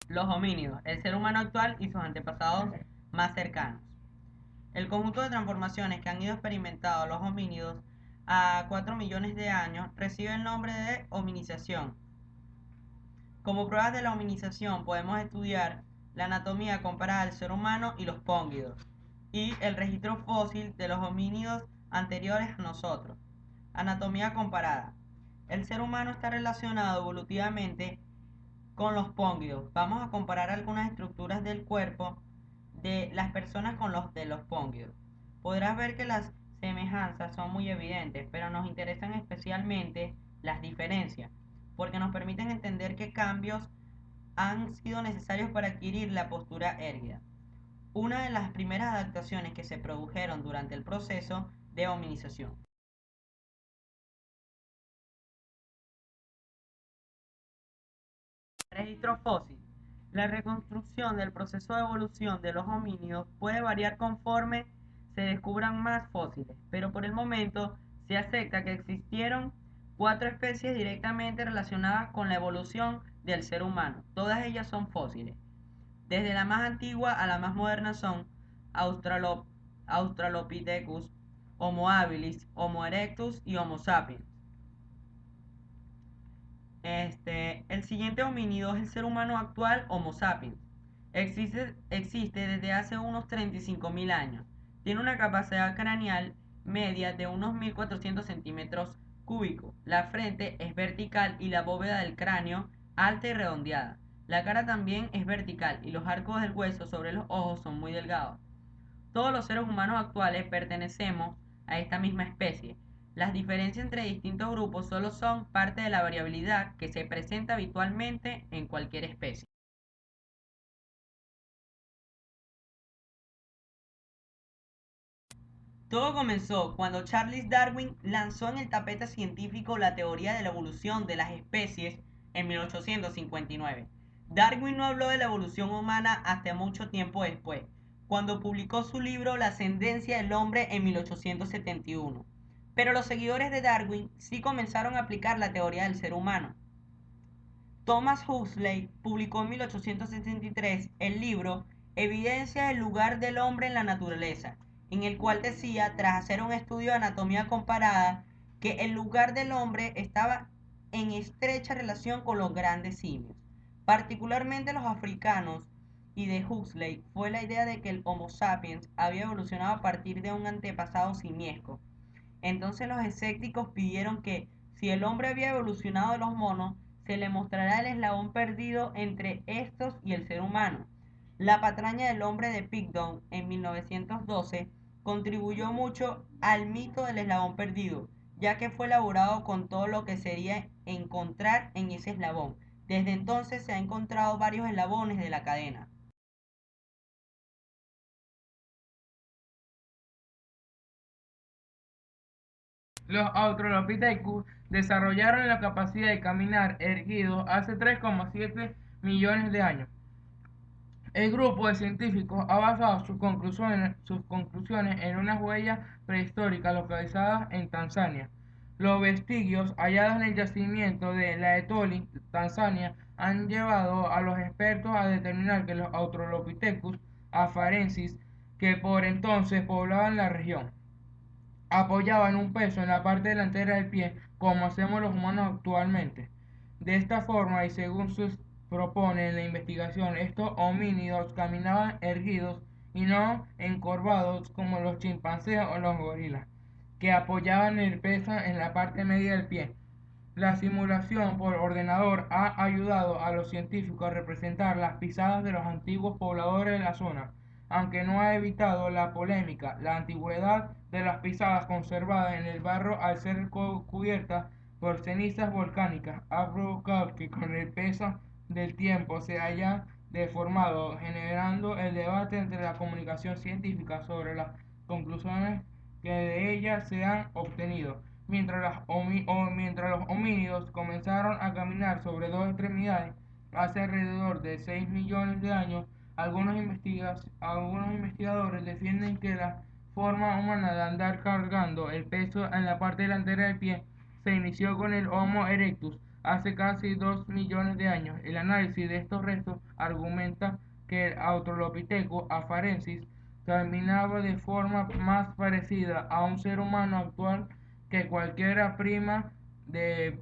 Los homínidos, el ser humano actual y sus antepasados más cercanos. El conjunto de transformaciones que han ido experimentando los homínidos a 4 millones de años recibe el nombre de hominización. Como pruebas de la hominización podemos estudiar la anatomía comparada del ser humano y los póngidos y el registro fósil de los homínidos anteriores a nosotros. Anatomía comparada. El ser humano está relacionado evolutivamente con los póngidos. Vamos a comparar algunas estructuras del cuerpo de las personas con los de los póngidos. Podrás ver que las semejanzas son muy evidentes, pero nos interesan especialmente las diferencias, porque nos permiten entender qué cambios han sido necesarios para adquirir la postura erguida. Una de las primeras adaptaciones que se produjeron durante el proceso de hominización. Registro fósil. La reconstrucción del proceso de evolución de los homínidos puede variar conforme se descubran más fósiles, pero por el momento se acepta que existieron 4 especies directamente relacionadas con la evolución del ser humano. Todas ellas son fósiles. Desde la más antigua a la más moderna son Australopithecus, Homo habilis, Homo erectus y Homo sapiens. El siguiente homínido es el ser humano actual, Homo sapiens. Existe desde hace unos 35.000 años. Tiene una capacidad craneal media de unos 1.400 centímetros cúbicos. La frente es vertical y la bóveda del cráneo alta y redondeada. La cara también es vertical y los arcos del hueso sobre los ojos son muy delgados. Todos los seres humanos actuales pertenecemos a esta misma especie. Las diferencias entre distintos grupos solo son parte de la variabilidad que se presenta habitualmente en cualquier especie. Todo comenzó cuando Charles Darwin lanzó en el tapete científico la teoría de la evolución de las especies en 1859. Darwin no habló de la evolución humana hasta mucho tiempo después, cuando publicó su libro La ascendencia del hombre en 1871. Pero los seguidores de Darwin sí comenzaron a aplicar la teoría del ser humano. Thomas Huxley publicó en 1863 el libro Evidencia del lugar del hombre en la naturaleza, en el cual decía, tras hacer un estudio de anatomía comparada, que el lugar del hombre estaba en estrecha relación con los grandes simios, particularmente los africanos, y de Huxley fue la idea de que el Homo sapiens había evolucionado a partir de un antepasado simiesco. Entonces los escépticos pidieron que, si el hombre había evolucionado de los monos, se le mostrará el eslabón perdido entre estos y el ser humano. La patraña del hombre de Pigdon en 1912 contribuyó mucho al mito del eslabón perdido, ya que fue elaborado con todo lo que sería encontrar en ese eslabón. Desde entonces se han encontrado varios eslabones de la cadena. Los Australopithecus desarrollaron la capacidad de caminar erguidos hace 3,7 millones de años. El grupo de científicos ha basado sus conclusiones en unas huellas prehistóricas localizadas en Tanzania. Los vestigios hallados en el yacimiento de Laetoli, Tanzania, han llevado a los expertos a determinar que los Australopithecus afarensis, que por entonces poblaban la región, apoyaban un peso en la parte delantera del pie como hacemos los humanos actualmente. De esta forma y según se propone en la investigación, estos homínidos caminaban erguidos y no encorvados como los chimpancés o los gorilas, que apoyaban el peso en la parte media del pie. La simulación por ordenador ha ayudado a los científicos a representar las pisadas de los antiguos pobladores de la zona, aunque no ha evitado la polémica. La antigüedad de las pisadas conservadas en el barro, al ser cubiertas por cenizas volcánicas, ha provocado que con el peso del tiempo se haya deformado, generando el debate entre la comunicación científica sobre las conclusiones que de ella se han obtenido. Mientras los homínidos comenzaron a caminar sobre dos extremidades hace alrededor de 6 millones de años, algunos investigadores defienden que la forma humana de andar cargando el peso en la parte delantera del pie se inició con el Homo erectus hace casi 2 millones de años. El análisis de estos restos argumenta que el Australopithecus afarensis caminaba de forma más parecida a un ser humano actual que cualquiera prima de.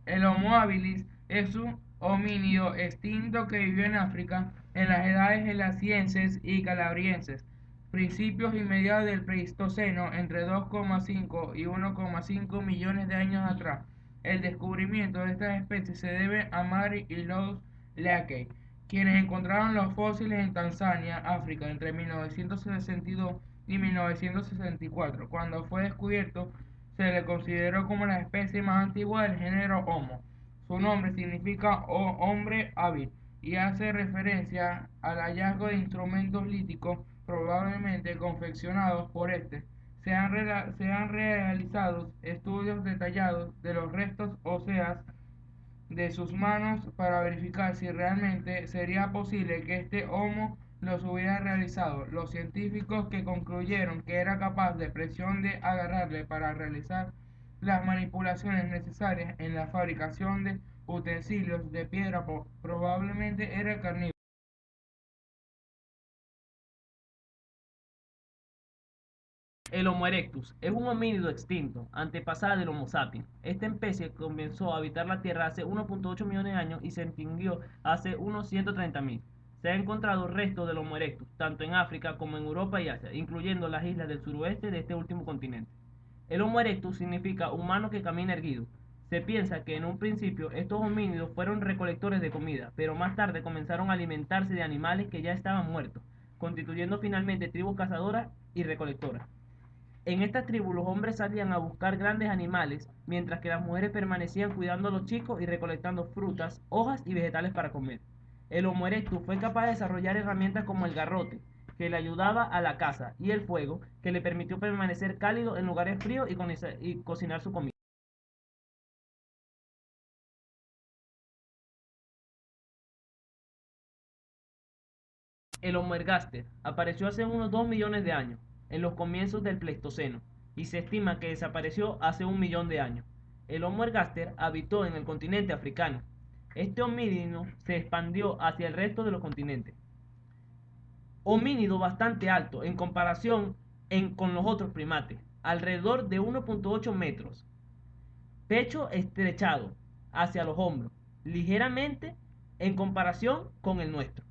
El Homo habilis es un homínido extinto que vivió en África en las edades gelasienses y calabrienses, principios y mediados del Pleistoceno, entre 2,5 y 1,5 millones de años atrás. El descubrimiento de estas especies se debe a Mary y Louis Leakey, quienes encontraron los fósiles en Tanzania, África, entre 1962 y 1964. Cuando fue descubierto, se le consideró como la especie más antigua del género Homo. Su nombre significa hombre hábil y hace referencia al hallazgo de instrumentos líticos probablemente confeccionados por este. Se han realizado estudios detallados de los restos óseos de sus manos para verificar si realmente sería posible que este Homo los hubiera realizado. Los científicos que concluyeron que era capaz de presión de agarrarle para realizar las manipulaciones necesarias en la fabricación de utensilios de piedra probablemente era carnívoro. El Homo erectus es un homínido extinto, antepasada del Homo sapiens. Esta especie comenzó a habitar la Tierra hace 1,8 millones de años y se extinguió hace unos 130.000. Se han encontrado restos del Homo erectus, tanto en África como en Europa y Asia, incluyendo las islas del suroeste de este último continente. El Homo erectus significa humano que camina erguido. Se piensa que en un principio estos homínidos fueron recolectores de comida, pero más tarde comenzaron a alimentarse de animales que ya estaban muertos, constituyendo finalmente tribus cazadoras y recolectoras. En estas tribus los hombres salían a buscar grandes animales, mientras que las mujeres permanecían cuidando a los chicos y recolectando frutas, hojas y vegetales para comer. El Homo erectus fue capaz de desarrollar herramientas como el garrote, que le ayudaba a la caza, y el fuego, que le permitió permanecer cálido en lugares fríos y cocinar su comida. El Homo ergaster apareció hace unos 2 millones de años, en los comienzos del Pleistoceno, y se estima que desapareció hace 1 millón de años. El Homo ergaster habitó en el continente africano. Este homínido se expandió hacia el resto de los continentes. Homínido bastante alto en comparación con los otros primates, alrededor de 1,8 metros. Pecho estrechado hacia los hombros, ligeramente en comparación con el nuestro.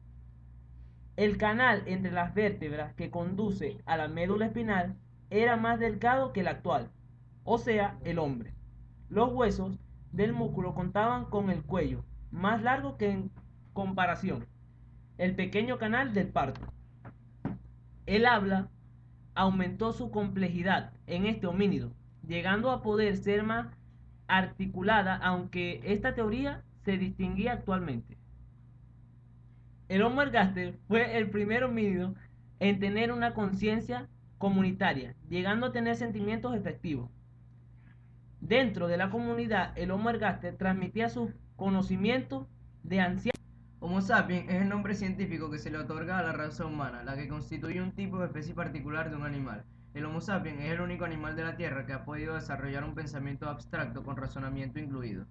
El canal entre las vértebras que conduce a la médula espinal era más delgado que el actual, o sea, el hombre. Los huesos del músculo contaban con el cuello, más largo que en comparación, el pequeño canal del parto. El habla aumentó su complejidad en este homínido, llegando a poder ser más articulada, aunque esta teoría se distinguía actualmente. El Homo ergaster fue el primer homínido en tener una conciencia comunitaria, llegando a tener sentimientos efectivos. Dentro de la comunidad, el Homo ergaster transmitía sus conocimientos de ancianos. Homo sapiens es el nombre científico que se le otorga a la raza humana, la que constituye un tipo de especie particular de un animal. El Homo sapiens es el único animal de la Tierra que ha podido desarrollar un pensamiento abstracto con razonamiento incluido.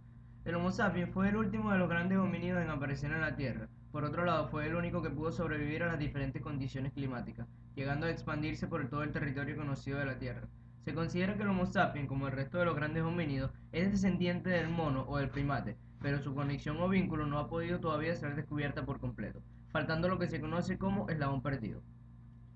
El Homo sapiens fue el último de los grandes homínidos en aparecer en la Tierra. Por otro lado, fue el único que pudo sobrevivir a las diferentes condiciones climáticas, llegando a expandirse por todo el territorio conocido de la Tierra. Se considera que el Homo sapiens, como el resto de los grandes homínidos, es descendiente del mono o del primate, pero su conexión o vínculo no ha podido todavía ser descubierta por completo, faltando lo que se conoce como eslabón perdido.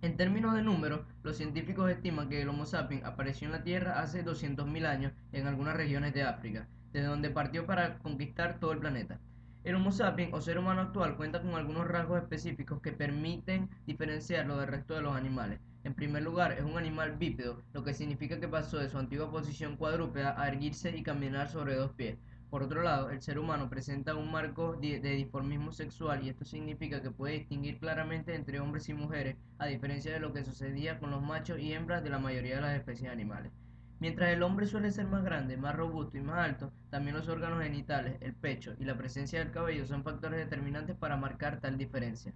En términos de número, los científicos estiman que el Homo sapiens apareció en la Tierra hace 200.000 años en algunas regiones de África, desde donde partió para conquistar todo el planeta. El Homo sapiens o ser humano actual cuenta con algunos rasgos específicos que permiten diferenciarlo del resto de los animales. En primer lugar, es un animal bípedo, lo que significa que pasó de su antigua posición cuadrúpeda a erguirse y caminar sobre dos pies. Por otro lado, el ser humano presenta un marco de dimorfismo sexual y esto significa que puede distinguir claramente entre hombres y mujeres, a diferencia de lo que sucedía con los machos y hembras de la mayoría de las especies animales. Mientras el hombre suele ser más grande, más robusto y más alto, también los órganos genitales, el pecho y la presencia del cabello son factores determinantes para marcar tal diferencia.